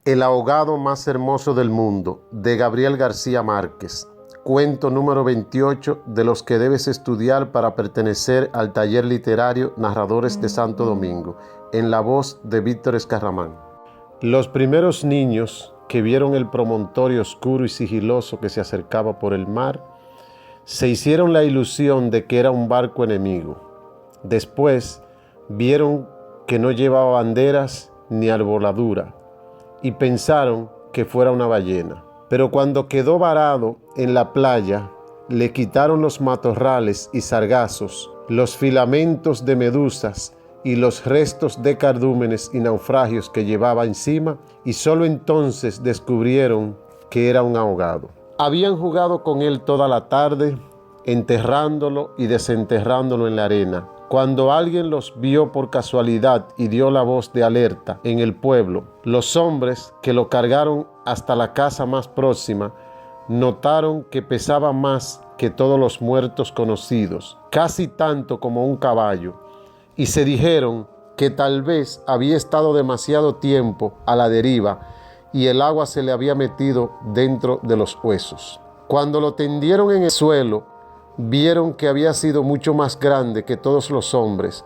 El ahogado más hermoso del mundo, de Gabriel García Márquez. Cuento número 28 de los que debes estudiar para pertenecer al taller literario Narradores de Santo Domingo, en la voz de Víctor Escarramán. Los primeros niños que vieron el promontorio oscuro y sigiloso que se acercaba por el mar, se hicieron la ilusión de que era un barco enemigo. Después vieron que no llevaba banderas ni arboladura, y pensaron que fuera una ballena. Pero cuando quedó varado en la playa, le quitaron los matorrales y sargazos, los filamentos de medusas y los restos de cardúmenes y naufragios que llevaba encima, y solo entonces descubrieron que era un ahogado. Habían jugado con él toda la tarde, enterrándolo y desenterrándolo en la arena. Cuando alguien los vio por casualidad y dio la voz de alerta en el pueblo, los hombres que lo cargaron hasta la casa más próxima notaron que pesaba más que todos los muertos conocidos, casi tanto como un caballo, y se dijeron que tal vez había estado demasiado tiempo a la deriva y el agua se le había metido dentro de los huesos. Cuando lo tendieron en el suelo, vieron que había sido mucho más grande que todos los hombres,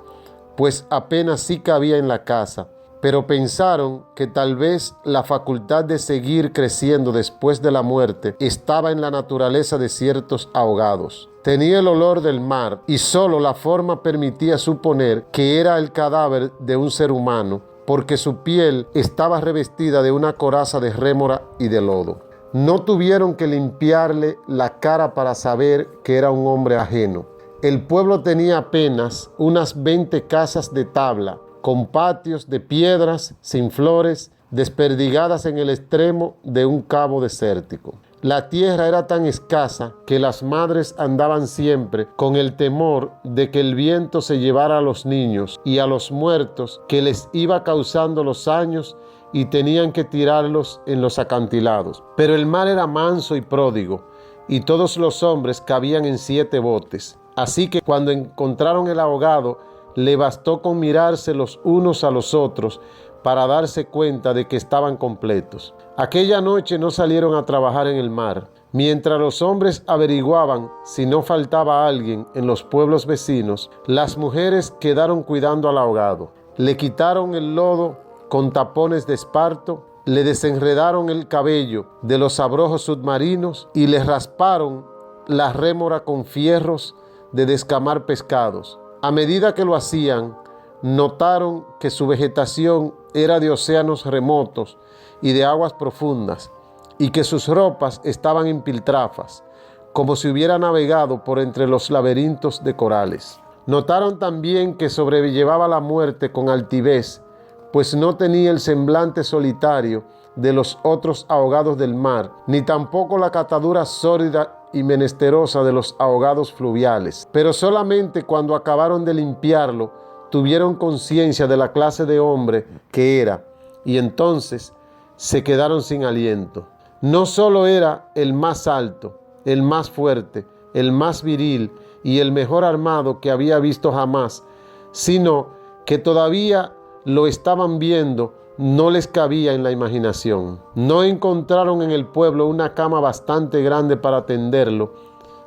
pues apenas sí cabía en la casa, pero pensaron que tal vez la facultad de seguir creciendo después de la muerte estaba en la naturaleza de ciertos ahogados. Tenía el olor del mar y solo la forma permitía suponer que era el cadáver de un ser humano, porque su piel estaba revestida de una coraza de rémora y de lodo. No tuvieron que limpiarle la cara para saber que era un hombre ajeno. El pueblo tenía apenas unas 20 casas de tabla, con patios de piedras, sin flores, desperdigadas en el extremo de un cabo desértico. La tierra era tan escasa que las madres andaban siempre con el temor de que el viento se llevara a los niños y a los muertos que les iba causando los años, y tenían que tirarlos en los acantilados. Pero el mar era manso y pródigo, y todos los hombres cabían en 7 botes. Así que cuando encontraron el ahogado, le bastó con mirarse los unos a los otros para darse cuenta de que estaban completos. Aquella noche no salieron a trabajar en el mar. Mientras los hombres averiguaban si no faltaba alguien en los pueblos vecinos, las mujeres quedaron cuidando al ahogado. Le quitaron el lodo con tapones de esparto, le desenredaron el cabello de los abrojos submarinos y le rasparon la rémora con fierros de descamar pescados. A medida que lo hacían, notaron que su vegetación era de océanos remotos y de aguas profundas, y que sus ropas estaban en piltrafas, como si hubiera navegado por entre los laberintos de corales. Notaron también que sobrellevaba la muerte con altivez, pues no tenía el semblante solitario de los otros ahogados del mar, ni tampoco la catadura sórdida y menesterosa de los ahogados fluviales. Pero solamente cuando acabaron de limpiarlo, tuvieron conciencia de la clase de hombre que era, y entonces se quedaron sin aliento. No solo era el más alto, el más fuerte, el más viril y el mejor armado que había visto jamás, sino que todavía lo estaban viendo, no les cabía en la imaginación. No encontraron en el pueblo una cama bastante grande para tenderlo,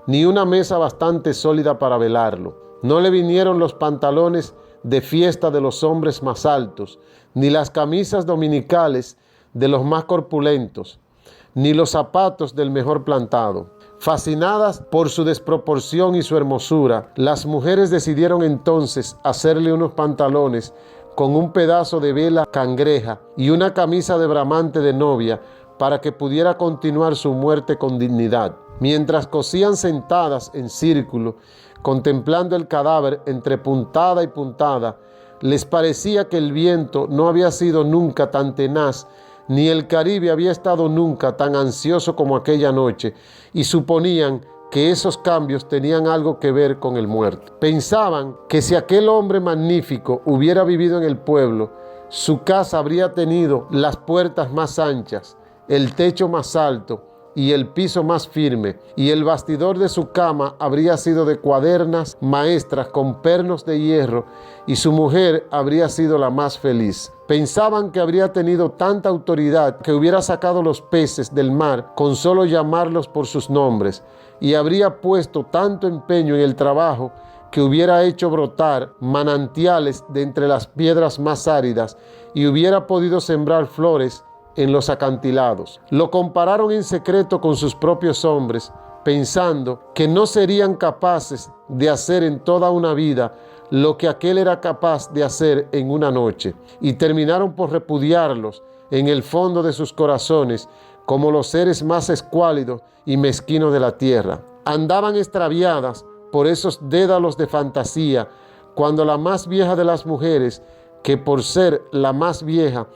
ni una mesa bastante sólida para velarlo. No le vinieron los pantalones de fiesta de los hombres más altos, ni las camisas dominicales de los más corpulentos, ni los zapatos del mejor plantado. Fascinadas por su desproporción y su hermosura, las mujeres decidieron entonces hacerle unos pantalones con un pedazo de vela cangreja y una camisa de bramante de novia para que pudiera continuar su muerte con dignidad. Mientras cosían sentadas en círculo, contemplando el cadáver entre puntada y puntada, les parecía que el viento no había sido nunca tan tenaz, ni el Caribe había estado nunca tan ansioso como aquella noche, y suponían que esos cambios tenían algo que ver con el muerto. Pensaban que si aquel hombre magnífico hubiera vivido en el pueblo, su casa habría tenido las puertas más anchas, el techo más alto y el piso más firme, y el bastidor de su cama habría sido de cuadernas maestras con pernos de hierro, y su mujer habría sido la más feliz. Pensaban que habría tenido tanta autoridad que hubiera sacado los peces del mar con solo llamarlos por sus nombres, y habría puesto tanto empeño en el trabajo que hubiera hecho brotar manantiales de entre las piedras más áridas y hubiera podido sembrar flores en los acantilados. Lo compararon en secreto con sus propios hombres, pensando que no serían capaces de hacer en toda una vida lo que aquel era capaz de hacer en una noche, y terminaron por repudiarlos en el fondo de sus corazones como los seres más escuálidos y mezquinos de la tierra. Andaban extraviadas por esos dédalos de fantasía, cuando la más vieja de las mujeres, que por ser la más vieja,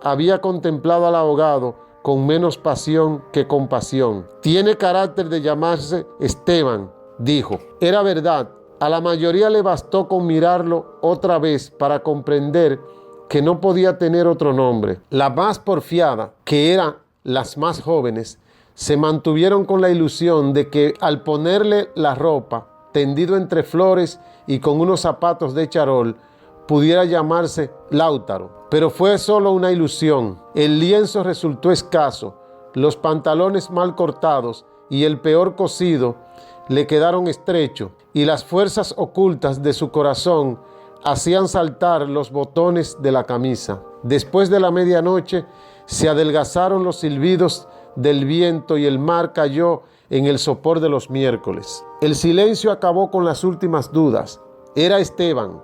había contemplado al ahogado con menos pasión que compasión. Tiene carácter de llamarse Esteban, dijo. Era verdad, a la mayoría le bastó con mirarlo otra vez para comprender que no podía tener otro nombre. La más porfiada, que eran las más jóvenes, se mantuvieron con la ilusión de que al ponerle la ropa, tendido entre flores y con unos zapatos de charol, pudiera llamarse Lautaro. Pero fue solo una ilusión. El lienzo resultó escaso, los pantalones mal cortados y el peor cosido le quedaron estrechos, y las fuerzas ocultas de su corazón hacían saltar los botones de la camisa. Después de la medianoche se adelgazaron los silbidos del viento y el mar cayó en el sopor de los miércoles. El silencio acabó con las últimas dudas. Era Esteban.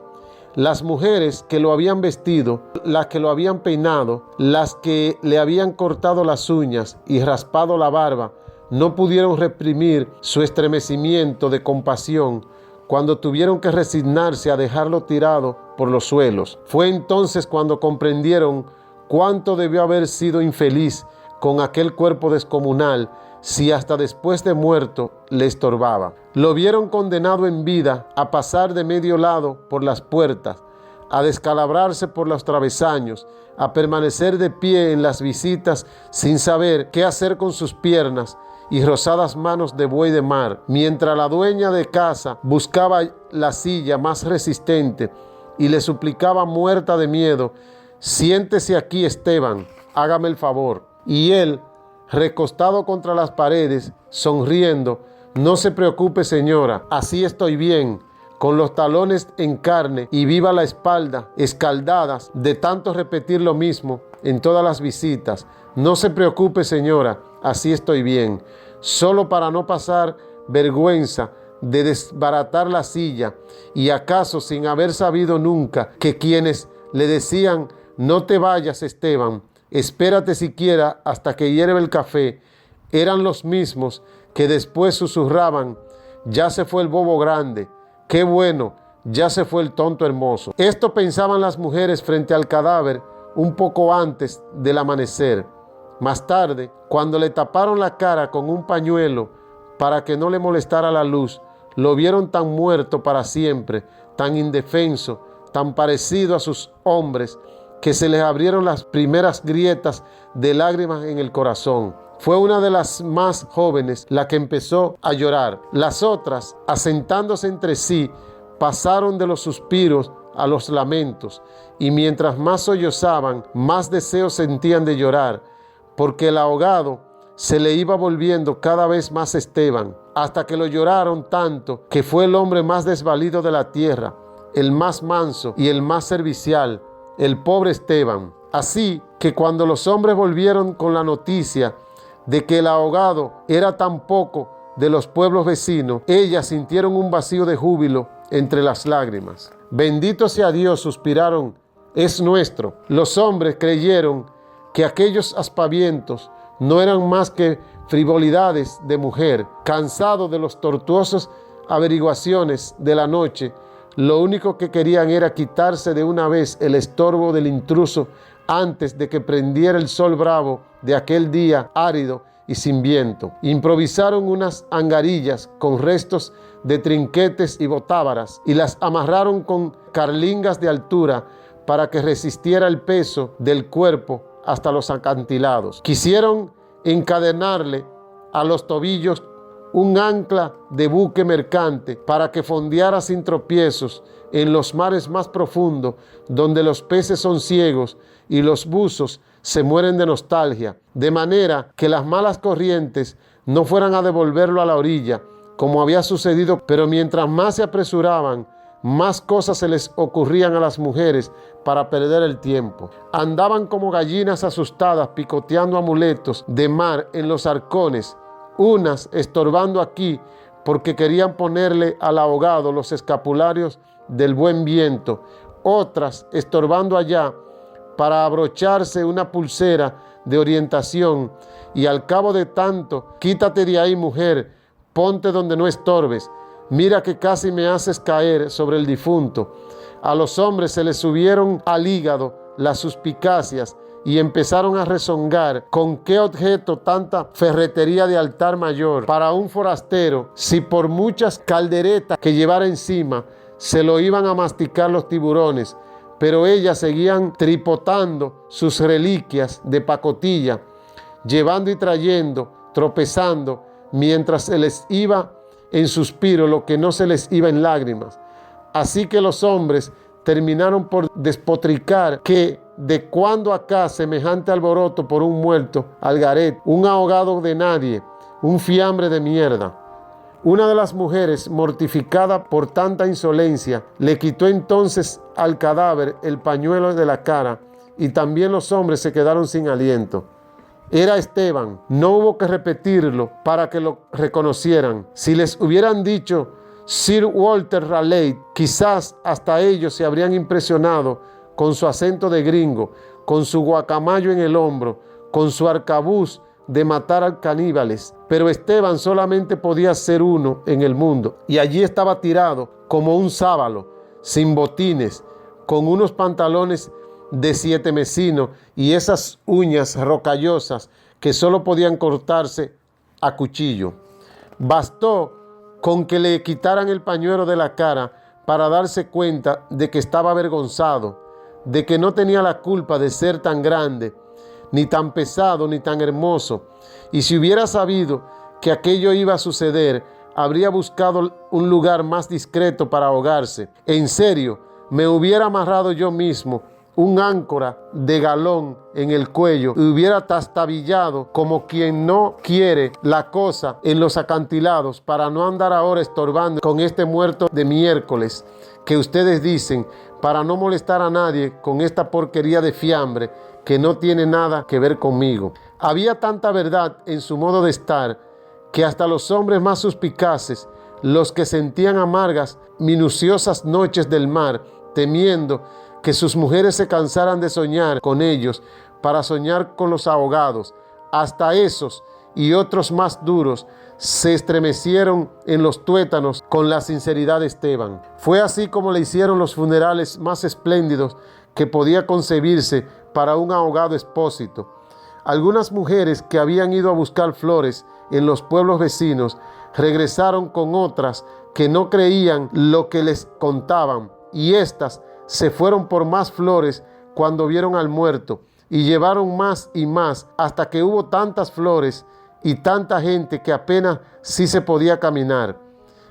Las mujeres que lo habían vestido, las que lo habían peinado, las que le habían cortado las uñas y raspado la barba, no pudieron reprimir su estremecimiento de compasión cuando tuvieron que resignarse a dejarlo tirado por los suelos. Fue entonces cuando comprendieron cuánto debió haber sido infeliz con aquel cuerpo descomunal, si hasta después de muerto le estorbaba. Lo vieron condenado en vida a pasar de medio lado por las puertas, a descalabrarse por los travesaños, a permanecer de pie en las visitas sin saber qué hacer con sus piernas y rosadas manos de buey de mar, mientras la dueña de casa buscaba la silla más resistente y le suplicaba muerta de miedo: siéntese aquí, Esteban, hágame el favor. Y él, recostado contra las paredes, sonriendo: no se preocupe, señora, así estoy bien, con los talones en carne y viva la espalda, escaldadas de tanto repetir lo mismo en todas las visitas. No se preocupe, señora, así estoy bien. Solo para no pasar vergüenza de desbaratar la silla, y acaso sin haber sabido nunca que quienes le decían: no te vayas, Esteban, espérate siquiera hasta que hierve el café, eran los mismos que después susurraban: ya se fue el bobo grande, qué bueno, ya se fue el tonto hermoso. Esto pensaban las mujeres frente al cadáver un poco antes del amanecer. Más tarde, cuando le taparon la cara con un pañuelo para que no le molestara la luz, lo vieron tan muerto para siempre, tan indefenso, tan parecido a sus hombres, que se les abrieron las primeras grietas de lágrimas en el corazón. Fue una de las más jóvenes la que empezó a llorar. Las otras, asentándose entre sí, pasaron de los suspiros a los lamentos, y mientras más sollozaban, más deseos sentían de llorar, porque el ahogado se le iba volviendo cada vez más Esteban, hasta que lo lloraron tanto que fue el hombre más desvalido de la tierra, el más manso y el más servicial, el pobre Esteban. Así que cuando los hombres volvieron con la noticia de que el ahogado era tan poco de los pueblos vecinos, ellas sintieron un vacío de júbilo entre las lágrimas. Bendito sea Dios, suspiraron, es nuestro. Los hombres creyeron que aquellos aspavientos no eran más que frivolidades de mujer. Cansados de los tortuosos averiguaciones de la noche, lo único que querían era quitarse de una vez el estorbo del intruso antes de que prendiera el sol bravo de aquel día árido y sin viento. Improvisaron unas angarillas con restos de trinquetes y botávaras y las amarraron con carlingas de altura para que resistiera el peso del cuerpo hasta los acantilados. Quisieron encadenarle a los tobillos un ancla de buque mercante para que fondeara sin tropiezos en los mares más profundos, donde los peces son ciegos y los buzos se mueren de nostalgia, de manera que las malas corrientes no fueran a devolverlo a la orilla, como había sucedido, pero mientras más se apresuraban, más cosas se les ocurrían a las mujeres para perder el tiempo. Andaban como gallinas asustadas picoteando amuletos de mar en los arcones, unas estorbando aquí porque querían ponerle al ahogado los escapularios del buen viento, otras estorbando allá para abrocharse una pulsera de orientación, y al cabo de tanto, quítate de ahí, mujer, ponte donde no estorbes, mira que casi me haces caer sobre el difunto. A los hombres se les subieron al hígado las suspicacias y empezaron a rezongar con qué objeto tanta ferretería de altar mayor para un forastero, si por muchas calderetas que llevara encima se lo iban a masticar los tiburones, pero ellas seguían tripotando sus reliquias de pacotilla, llevando y trayendo, tropezando, mientras se les iba en suspiro lo que no se les iba en lágrimas. Así que los hombres terminaron por despotricar que de cuando acá semejante alboroto por un muerto al garete, un ahogado de nadie, un fiambre de mierda. Una de las mujeres, mortificada por tanta insolencia, le quitó entonces al cadáver el pañuelo de la cara, y también los hombres se quedaron sin aliento. Era Esteban, no hubo que repetirlo para que lo reconocieran. Si les hubieran dicho Sir Walter Raleigh, quizás hasta ellos se habrían impresionado con su acento de gringo, con su guacamayo en el hombro, con su arcabuz de matar a caníbales. Pero Esteban solamente podía ser uno en el mundo, y allí estaba tirado como un sábalo, sin botines, con unos pantalones de 7 mecinos y esas uñas rocallosas que solo podían cortarse a cuchillo. Bastó con que le quitaran el pañuelo de la cara para darse cuenta de que estaba avergonzado, de que no tenía la culpa de ser tan grande, ni tan pesado, ni tan hermoso. Y si hubiera sabido que aquello iba a suceder, habría buscado un lugar más discreto para ahogarse. En serio, me hubiera amarrado yo mismo un áncora de galón en el cuello y hubiera tastabillado como quien no quiere la cosa en los acantilados para no andar ahora estorbando con este muerto de miércoles que ustedes dicen, para no molestar a nadie con esta porquería de fiambre que no tiene nada que ver conmigo. Había tanta verdad en su modo de estar que hasta los hombres más suspicaces, los que sentían amargas, minuciosas noches del mar, temiendo que sus mujeres se cansaran de soñar con ellos para soñar con los ahogados, hasta esos y otros más duros se estremecieron en los tuétanos con la sinceridad de Esteban. Fue así como le hicieron los funerales más espléndidos que podía concebirse para un ahogado expósito. Algunas mujeres que habían ido a buscar flores en los pueblos vecinos regresaron con otras que no creían lo que les contaban, y éstas se fueron por más flores cuando vieron al muerto, y llevaron más y más hasta que hubo tantas flores y tanta gente que apenas sí se podía caminar.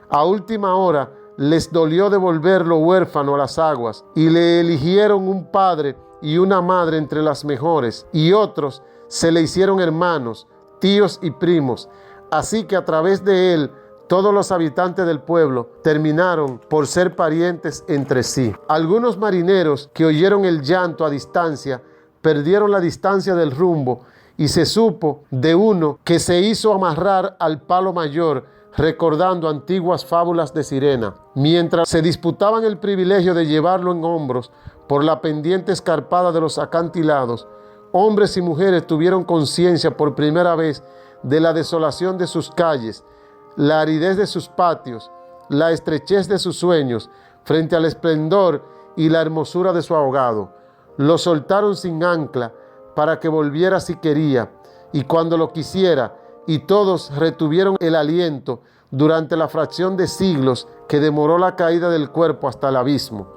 A última hora les dolió devolverlo huérfano a las aguas, y le eligieron un padre y una madre entre las mejores, y otros se le hicieron hermanos, tíos y primos, así que a través de él todos los habitantes del pueblo terminaron por ser parientes entre sí. Algunos marineros que oyeron el llanto a distancia perdieron la distancia del rumbo, y se supo de uno que se hizo amarrar al palo mayor recordando antiguas fábulas de sirena. Mientras se disputaban el privilegio de llevarlo en hombros por la pendiente escarpada de los acantilados, hombres y mujeres tuvieron conciencia por primera vez de la desolación de sus calles, la aridez de sus patios, la estrechez de sus sueños, frente al esplendor y la hermosura de su ahogado. Lo soltaron sin ancla para que volviera si quería, y cuando lo quisiera, y todos retuvieron el aliento durante la fracción de siglos que demoró la caída del cuerpo hasta el abismo.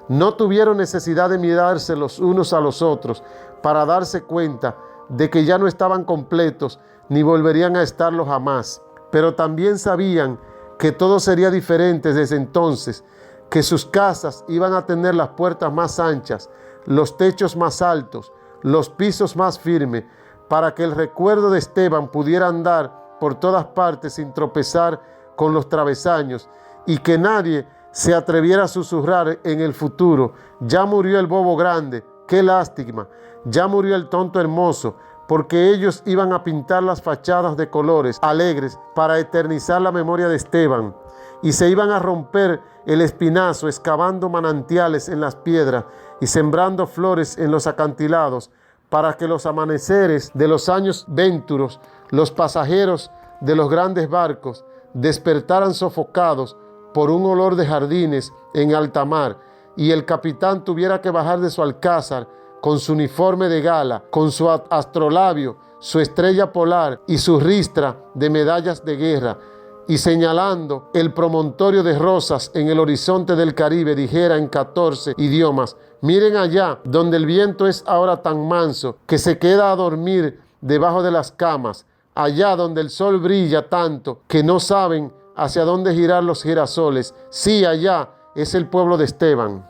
No tuvieron necesidad de mirarse los unos a los otros para darse cuenta de que ya no estaban completos ni volverían a estarlo jamás. Pero también sabían que todo sería diferente desde entonces, que sus casas iban a tener las puertas más anchas, los techos más altos, los pisos más firmes, para que el recuerdo de Esteban pudiera andar por todas partes sin tropezar con los travesaños y que nadie se atreviera a susurrar en el futuro: ya murió el bobo grande, qué lástima, ya murió el tonto hermoso, porque ellos iban a pintar las fachadas de colores alegres para eternizar la memoria de Esteban, y se iban a romper el espinazo excavando manantiales en las piedras y sembrando flores en los acantilados, para que los amaneceres de los años venturos, los pasajeros de los grandes barcos, despertaran sofocados por un olor de jardines en alta mar, y el capitán tuviera que bajar de su alcázar con su uniforme de gala, con su astrolabio, su estrella polar y su ristra de medallas de guerra, y señalando el promontorio de Rosas en el horizonte del Caribe, dijera en 14 idiomas: miren allá, donde el viento es ahora tan manso que se queda a dormir debajo de las camas, allá donde el sol brilla tanto que no saben hacia dónde girar los girasoles. Sí, allá es el pueblo de Esteban.